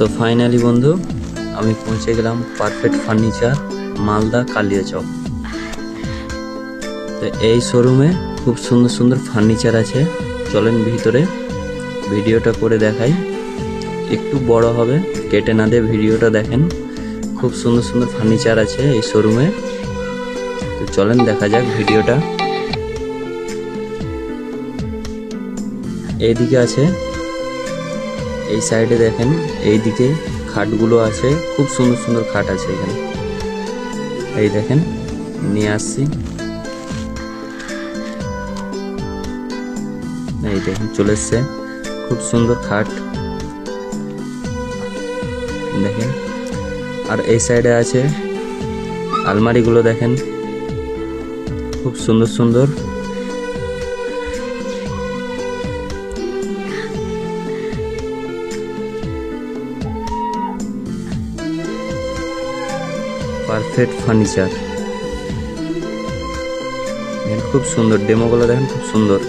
তো ফাইনালি বন্ধু আমি পৌঁছে গেলাম পারফেক্ট ফার্নিচার মালদা কালিয়াচক। তো এই শোরুমে খুব সুন্দর সুন্দর ফার্নিচার আছে, চলেন ভিতরে ভিডিওটা করে দেখাই। একটু বড় হবে, কেটে না দিয়ে ভিডিওটা দেখেন। খুব সুন্দর সুন্দর ফার্নিচার আছে এই শোরুমে, তো চলেন দেখা যাক ভিডিওটা। এইদিকে আছে, এই সাইডে দেখেন, এইদিকে খাটগুলো আছে, খুব সুন্দর সুন্দর খাট আছে এখানে। এই দেখেন নিয়ে আসছি, এই দেখেন চলে এসছে, খুব সুন্দর খাট দেখেন। আর এই সাইডে আছে আলমারিগুলো দেখেন, খুব সুন্দর সুন্দর। পারফেক্ট ফার্নিচার খুব সুন্দর, ডেমোগুলো দেখেন খুব সুন্দর।